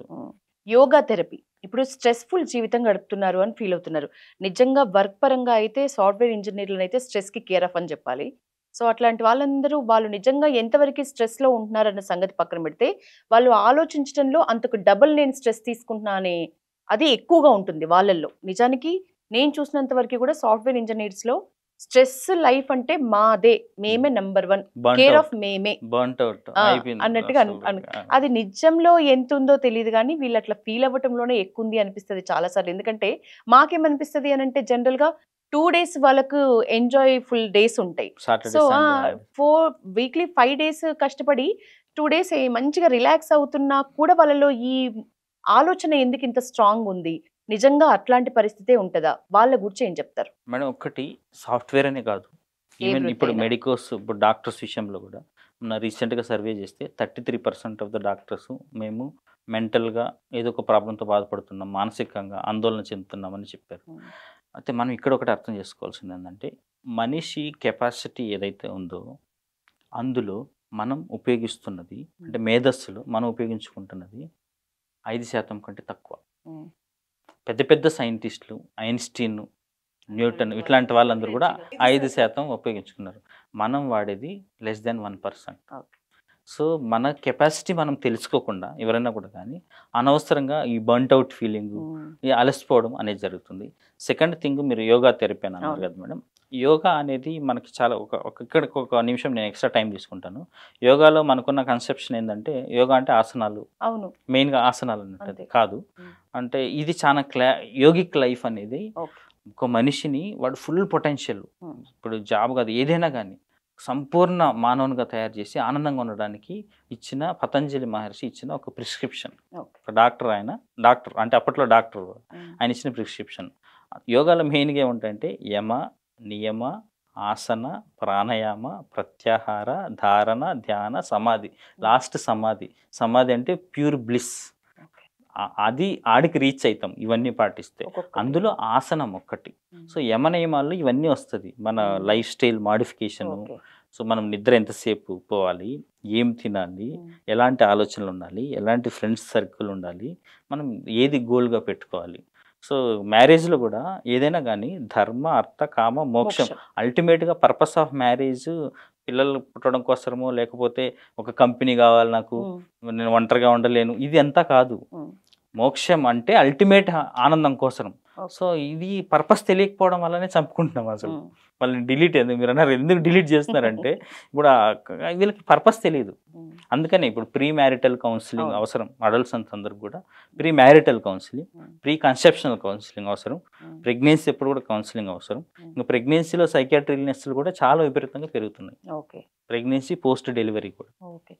హ్మ్. Yoga therapy. ఇప్పుడు stressful జీవితం గడుపుతున్నారు అని ఫీల్ అవుతున్నారు. నిజంగా వర్క్ పరంగా అయితే సాఫ్ట్‌వేర్ ఇంజినీర్‌లనైతే స్ట్రెస్‌కి కేర్ ఆఫ్ అని జెప్పాలి. సో, అట్లాంటి వాళ్ళందరూ వాళ్ళు నిజంగా ఎంతవరకి స్ట్రెస్‌లో ఉంటున్నారన్న సంగతి పక్కన పెడితే, వాళ్ళు ఆలోచించటంలో అంతకు డబుల్ నేను స్ట్రెస్ తీసుకుంటున్నా అనే అది ఎక్కువగా ఉంటుంది వాళ్ళల్లో. నిజానికి నేను చూసినంత వరకు కూడా సాఫ్ట్‌వేర్ ఇంజినీర్స్‌లో స్ట్రెస్ లైఫ్ అంటే మాదే. మేమే number 1. Burnt care of out. మేమే. బర్న్‌ట్ ఔట్ ఆ! అయిపోయింది. అన్నట్టుగా అసలు అది నిజంలో ఎంతుందో తెలీదు గానీ, వీళ్ళట్లా ఫీల్ అవ్వటంలోనే ఎక్కువుంది అనిపిస్తది చాలా సార్లు. ఎందుకంటే, మాకేమనిపిస్తది అనంటే జనరల్‌గా 2 డేస్ వాళ్ళకు ఎంజాయ్‌ఫుల్ డేస్ ఉంటాయి. So, Saturday, Sunday holiday. Weekly 5 days కష్టపడి 2 డేస్ మంచిగా రిలాక్స్ అవుతున్నా కూడా వాళ్ళలో ఈ ఆలోచన ఎందుకింత స్ట్రాంగుంది? నిజంగా అట్లాంటి పరిస్థితే ఉంటదా? వాళ్ళ గురించి ఏం చెప్తారు? మేడం ఒక్కటి సాఫ్ట్‌వేర్ అనే కాదు. ఏ ఈవెన్ ఇప్పుడు వృత్తయినా? మెడికోస్ ఇప్పుడు డాక్టర్స్ విషయంలో గూడా మొన్న రీసెంట్‌గా సర్వే చేస్తే 33% ఆఫ్ ద డాక్టర్స్ మేము మెంటల్‌గా ఏదో ఒక ప్రాబ్లమ్‌తో బాధపడుతున్నాం. మానసికంగా ఆందోళన చెందుతున్నామని చెప్పారు. హ్మ్. అయితే మనం ఇక్కడ ఒకటి అర్థం చేసుకోవాల్సిందేందంటే మనిషి కెపాసిటీ ఏదైతే ఉందో అందులో మనం ఉపయోగిస్తున్నది హ్మ్. అంటే మేధస్సులో మనం ఉపయోగించుకుంటున్నది 5% కంటే తక్కువ. హ్మ్. పెద్ద పెద్ద సైంటిస్టులు ఐన్‌స్టీన్, న్యూటన్ ఇట్లాంటి వాళ్ళందరూ కూడా 5% ఉపయోగించుకున్నారు. మనం వాడేది లెస్ థాన్ 1%. ఓకే. సో, మన కెపాసిటీ మనం తెలుసుకోకుండా ఎవరైనా కూడా కానీ అనవసరంగా ఈ బర్న్‌ట్ ఔట్ ఫీలింగు, హ్మ్. ఈ అలసిపోవడం అనేది జరుగుతుంది. సెకండ్ థింగ్ మీరు యోగా థెరపీ అని అన్నారు అవును. కదా మేడం. యోగా అనేది మనకి చాలా ఇక్కడికి ఒక నిమిషం నేను ఎక్స్‌ట్రా టైం తీసుకుంటాను. యోగాలో మనకున్న కన్సెప్షన్ ఏందంటే యోగా అంటే ఆసనాలు అవును. మెయిన్‌గా ఆసనాలు అన్నట్టు అంతే. కాదు. హ్మ్. అంటే ఇది చాలా యోగిక్ లైఫ్ అనేది ఓకే. ఒక మనిషిని వాడు ఫుల్ పొటెన్షియల్ హ్మ్. ఇప్పుడు జాబ్ కాదు ఏదైనా గానీ సంపూర్ణ మానవునిగా తయారు చేసి ఆనందంగా ఉండడానికి ఇచ్చిన పతంజలి మహర్షి ఇచ్చిన ఒక ప్రిస్క్రిప్షన్. ఓకే. ఒక డాక్టర్ ఆయన. డాక్టర్ అంటే అప్పట్లో డాక్టర్. హ్మ్. ఆయన ఇచ్చిన ప్రిస్క్రిప్షన్. యోగాలో మెయిన్‌గా ఏముంటాయంటే యమ, నియమ, ఆసన, ప్రాణాయామ, ప్రత్యాహార, ధారణ, ధ్యాన, సమాధి. లాస్ట్ సమాధి. సమాధి అంటే ప్యూర్ బ్లిస్. ఓకే. అది ఆడికి రీచ్ అయితాం ఇవన్నీ పాటిస్తే. ఒక్కొక్కటి. అందులో ఆసనం ఒక్కటి. హ్మ్. సో, యమ నియమాల్లో ఇవన్నీ వస్తది. మన హ్మ్. Life style modification. Okay. So, మనం నిద్ర ఎంతసేపు పోవాలి? ఏం తినాలి? హ్మ్. ఎలాంటి ఆలోచనలుండాలి? ఎలాంటి ఫ్రెండ్స్ సర్కిల్ ఉండాలి? మనం ఏది గోల్‌గా పెట్టుకోవాలి? సో, మ్యారేజ్‌లో గూడా ఏదైనా గానీ ధర్మ, అర్థ, కామ, మోక్షం. మోక్షం. అల్టిమేట్‌గా పర్పస్ ఆఫ్ మ్యారేజ్ పిల్లలు పుట్టడం కోసమో, లేకపోతే ఒక కంపెనీ గావాలి నాకు. హ్మ్. నేను ఒంటరిగా ఉండలేను. ఇది అంతా కాదు. హ్మ్. మోక్షం అంటే అల్టిమేట్ ఆనందం కోసం. ఓకే. సో, ఇది పర్పస్ తెలియకపోవడం వల్లనే చంపుకుంటున్నాం అసలు. హ్మ్. వాళ్ళని డిలీట్ ఎందుకు మీరన్నారు ఎందుకు డిలీట్ చేస్తున్నారంటే, ఇప్పుడు వీళ్ళకి పర్పస్ తెలీదు. హ్మ్. అందుకనే ఇప్పుడు ప్రీ మ్యారిటల్ కౌన్సెలింగ్ అవును. అవసరం. అడల్ట్స్ అందరికి కూడా ప్రీ మ్యారిటల్ కౌన్సెలింగ్, హ్మ్. ప్రీ కన్సెప్షనల్ కౌన్సెలింగ్ అవసరం. హ్మ్. ప్రెగ్నెన్సీ అప్పుడు కూడా కౌన్సెలింగ్ అవసరం. హ్మ్. ఇంక ప్రెగ్నెన్సీలో సైకియాట్రిక్ ఇల్‌నెస్‌లు కూడా చాలా విపరీతంగా పెరుగుతున్నాయి. ఓకే. ప్రెగ్నెన్సీ, పోస్ట్ డెలివరీ కూడా. ఓకే.